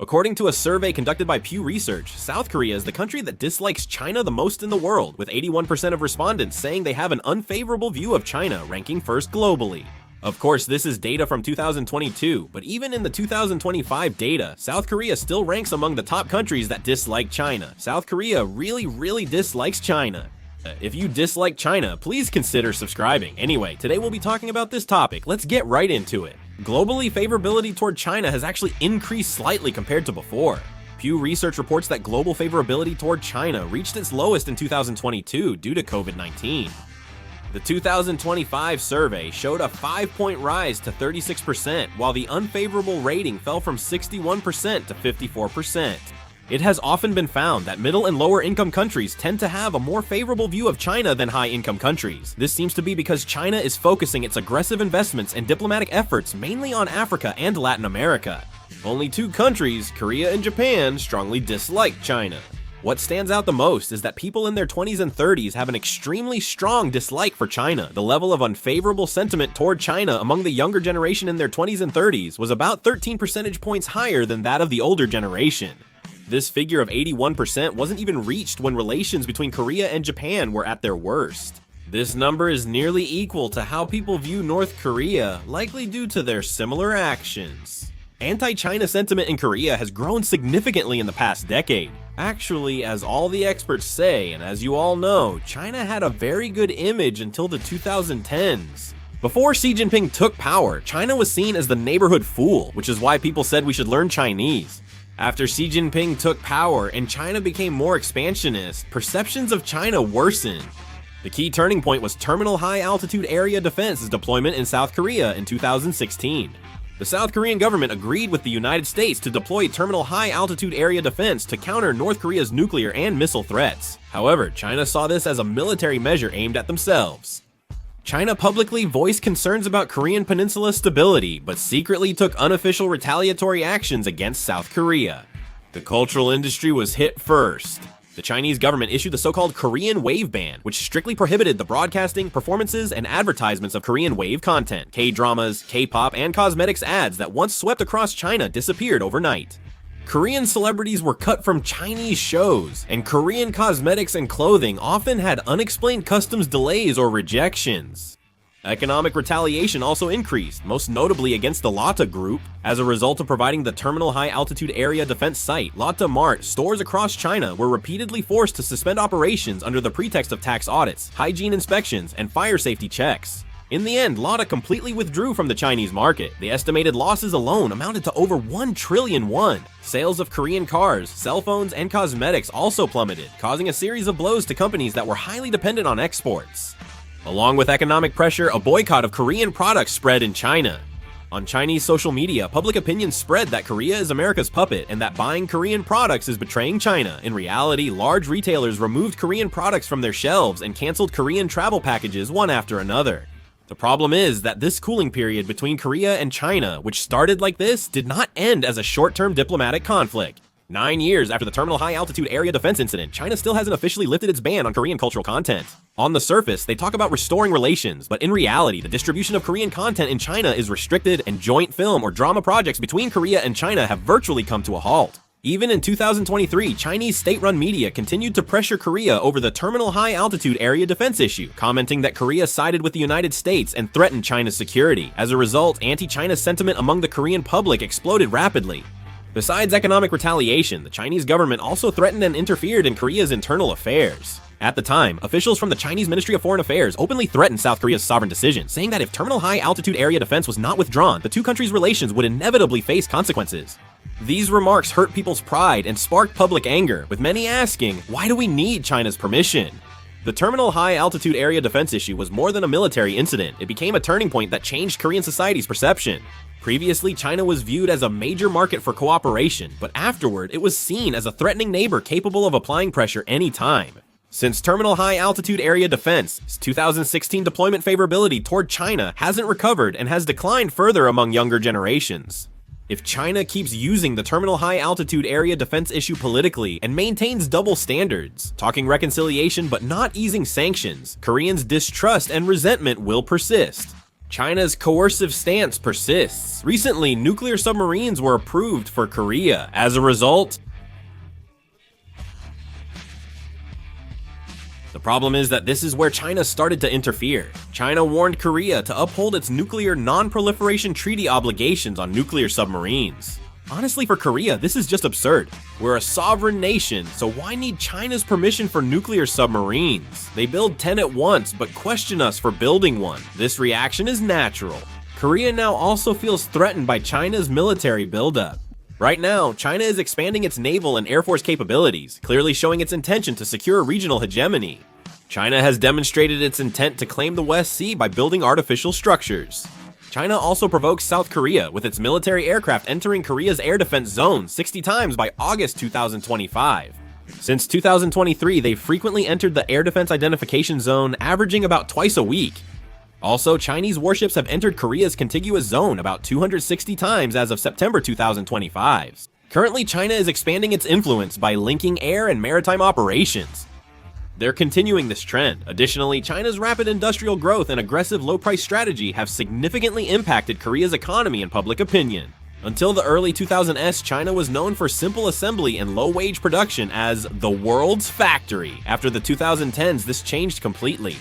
According to a survey conducted by Pew Research, South Korea is the country that dislikes China the most in the world, with 81% of respondents saying they have an unfavorable view of China, ranking first globally. Of course, this is data from 2022, but even in the 2025 data, South Korea still ranks among the top countries that dislike China. South Korea really dislikes China. If you dislike China, please consider subscribing. Anyway, today we'll be talking about this topic. Let's get right into it. Globally, favorability toward China has actually increased slightly compared to before. Pew Research reports that global favorability toward China reached its lowest in 2022 due to COVID-19. The 2025 survey showed a 5-point rise to 36%, while the unfavorable rating fell from 61% to 54%. It has often been found that middle and lower income countries tend to have a more favorable view of China than high income countries. This seems to be because China is focusing its aggressive investments and diplomatic efforts mainly on Africa and Latin America. Only two countries, Korea and Japan, strongly dislike China. What stands out the most is that people in their 20s and 30s have an extremely strong dislike for China. The level of unfavorable sentiment toward China among the younger generation in their 20s and 30s was about 13 percentage points higher than that of the older generation. This figure of 81% wasn't even reached when relations between Korea and Japan were at their worst. This number is nearly equal to how people view North Korea, likely due to their similar actions. Anti-China sentiment in Korea has grown significantly in the past decade. Actually, as all the experts say, and as you all know, China had a very good image until the 2010s. Before Xi Jinping took power, China was seen as the neighborhood fool, which is why people said we should learn Chinese. After Xi Jinping took power and China became more expansionist, perceptions of China worsened. The key turning point was Terminal High Altitude Area Defense's deployment in South Korea in 2016. The South Korean government agreed with the United States to deploy Terminal High Altitude Area Defense to counter North Korea's nuclear and missile threats. However, China saw this as a military measure aimed at themselves. China publicly voiced concerns about Korean Peninsula stability, but secretly took unofficial retaliatory actions against South Korea. The cultural industry was hit first. The Chinese government issued the so-called Korean Wave Ban, which strictly prohibited the broadcasting, performances, and advertisements of Korean wave content. K-dramas, K-pop, and cosmetics ads that once swept across China disappeared overnight. Korean celebrities were cut from Chinese shows, and Korean cosmetics and clothing often had unexplained customs delays or rejections. Economic retaliation also increased, most notably against the Lotte Group. As a result of providing the Terminal High Altitude Area Defense site, Lotte Mart stores across China were repeatedly forced to suspend operations under the pretext of tax audits, hygiene inspections, and fire safety checks. In the end, Lotte completely withdrew from the Chinese market. The estimated losses alone amounted to over 1 trillion won. Sales of Korean cars, cell phones, and cosmetics also plummeted, causing a series of blows to companies that were highly dependent on exports. Along with economic pressure, a boycott of Korean products spread in China. On Chinese social media, public opinion spread that Korea is America's puppet and that buying Korean products is betraying China. In reality, large retailers removed Korean products from their shelves and canceled Korean travel packages one after another. The problem is that this cooling period between Korea and China, which started like this, did not end as a short-term diplomatic conflict. 9 years after the Terminal High Altitude Area Defense incident, China still hasn't officially lifted its ban on Korean cultural content. On the surface, they talk about restoring relations, but in reality, the distribution of Korean content in China is restricted, and joint film or drama projects between Korea and China have virtually come to a halt. Even in 2023, Chinese state-run media continued to pressure Korea over the Terminal High Altitude Area Defense issue, commenting that Korea sided with the United States and threatened China's security. As a result, anti-China sentiment among the Korean public exploded rapidly. Besides economic retaliation, the Chinese government also threatened and interfered in Korea's internal affairs. At the time, officials from the Chinese Ministry of Foreign Affairs openly threatened South Korea's sovereign decision, saying that if Terminal High Altitude Area Defense was not withdrawn, the two countries' relations would inevitably face consequences. These remarks hurt people's pride and sparked public anger, with many asking, why do we need China's permission? The Terminal High Altitude Area Defense issue was more than a military incident. It became a turning point that changed Korean society's perception. Previously, China was viewed as a major market for cooperation, but afterward, it was seen as a threatening neighbor capable of applying pressure anytime. Since Terminal High Altitude Area Defense's 2016 deployment favorability toward China hasn't recovered and has declined further among younger generations. If China keeps using the Terminal High Altitude Area Defense issue politically and maintains double standards, talking reconciliation but not easing sanctions, Koreans' distrust and resentment will persist. China's coercive stance persists. Recently, nuclear submarines were approved for Korea. As a result, the problem is that this is where China started to interfere. China warned Korea to uphold its nuclear non-proliferation treaty obligations on nuclear submarines. Honestly, for Korea, this is just absurd. We're a sovereign nation, so why need China's permission for nuclear submarines? They build 10 at once, but question us for building one. This reaction is natural. Korea now also feels threatened by China's military buildup. Right now, China is expanding its naval and air force capabilities, clearly showing its intention to secure regional hegemony. China has demonstrated its intent to claim the West Sea by building artificial structures. China also provokes South Korea with its military aircraft entering Korea's air defense zone 60 times by August 2025. Since 2023, they've frequently entered the air defense identification zone, averaging about twice a week. Also, Chinese warships have entered Korea's contiguous zone about 260 times as of September 2025. Currently, China is expanding its influence by linking air and maritime operations. They're continuing this trend. Additionally, China's rapid industrial growth and aggressive low-price strategy have significantly impacted Korea's economy and public opinion. Until the early 2000s, China was known for simple assembly and low-wage production as the world's factory. After the 2010s, this changed completely.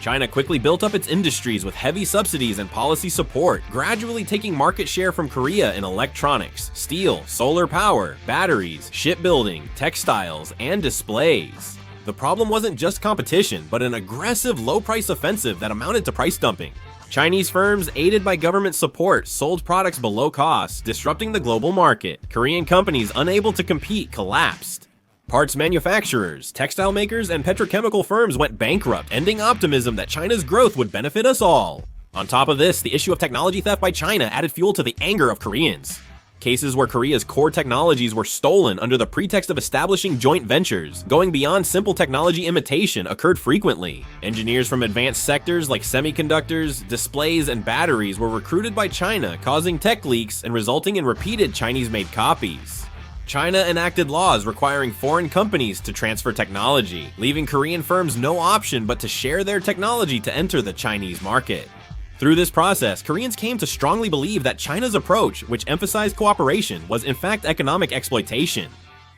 China quickly built up its industries with heavy subsidies and policy support, gradually taking market share from Korea in electronics, steel, solar power, batteries, shipbuilding, textiles, and displays. The problem wasn't just competition, but an aggressive low-price offensive that amounted to price dumping. Chinese firms, aided by government support, sold products below cost, disrupting the global market. Korean companies unable to compete collapsed. Parts manufacturers, textile makers, and petrochemical firms went bankrupt, ending optimism that China's growth would benefit us all. On top of this, the issue of technology theft by China added fuel to the anger of Koreans. Cases where Korea's core technologies were stolen under the pretext of establishing joint ventures, going beyond simple technology imitation, occurred frequently. Engineers from advanced sectors like semiconductors, displays, and batteries were recruited by China, causing tech leaks and resulting in repeated Chinese-made copies. China enacted laws requiring foreign companies to transfer technology, leaving Korean firms no option but to share their technology to enter the Chinese market. Through this process, Koreans came to strongly believe that China's approach, which emphasized cooperation, was in fact economic exploitation.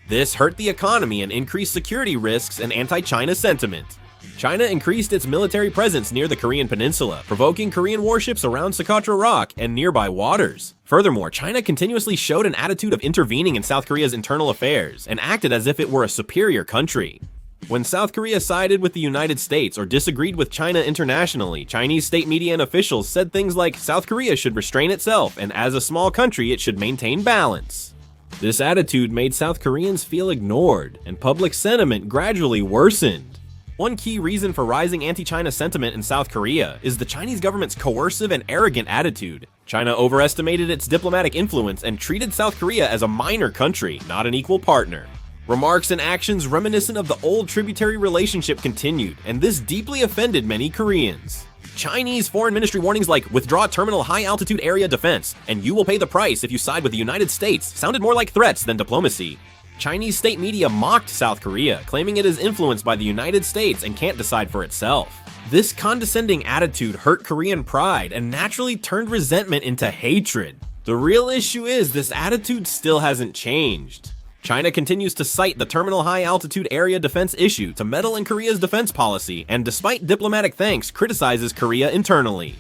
This hurt the economy and increased security risks and anti-China sentiment. China increased its military presence near the Korean peninsula, provoking Korean warships around Socotra Rock and nearby waters. Furthermore, China continuously showed an attitude of intervening in South Korea's internal affairs and acted as if it were a superior country. When South Korea sided with the United States or disagreed with China internationally, Chinese state media and officials said things like South Korea should restrain itself and as a small country it should maintain balance. This attitude made South Koreans feel ignored, and public sentiment gradually worsened. One key reason for rising anti-China sentiment in South Korea is the Chinese government's coercive and arrogant attitude. China overestimated its diplomatic influence and treated South Korea as a minor country, not an equal partner. Remarks and actions reminiscent of the old tributary relationship continued, and this deeply offended many Koreans. Chinese foreign ministry warnings like "withdraw terminal high-altitude area defense" and "you will pay the price if you side with the United States" sounded more like threats than diplomacy. Chinese state media mocked South Korea, claiming it is influenced by the United States and can't decide for itself. This condescending attitude hurt Korean pride and naturally turned resentment into hatred. The real issue is this attitude still hasn't changed. China continues to cite the terminal high-altitude area defense issue to meddle in Korea's defense policy, and despite diplomatic thanks, criticizes Korea internally.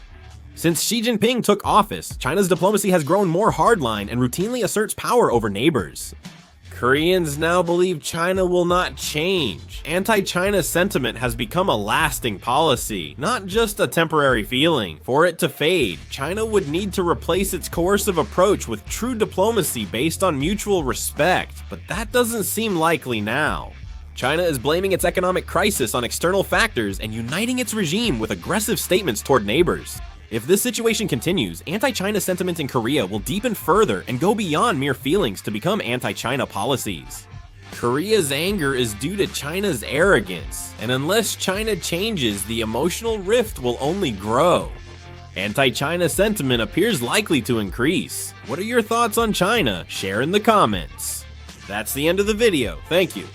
Since Xi Jinping took office, China's diplomacy has grown more hardline and routinely asserts power over neighbors. Koreans now believe China will not change. Anti-China sentiment has become a lasting policy, not just a temporary feeling. For it to fade, China would need to replace its coercive approach with true diplomacy based on mutual respect, but that doesn't seem likely now. China is blaming its economic crisis on external factors and uniting its regime with aggressive statements toward neighbors. If this situation continues, anti-China sentiment in Korea will deepen further and go beyond mere feelings to become anti-China policies. Korea's anger is due to China's arrogance, and unless China changes, the emotional rift will only grow. Anti-China sentiment appears likely to increase. What are your thoughts on China? Share in the comments. That's the end of the video. Thank you.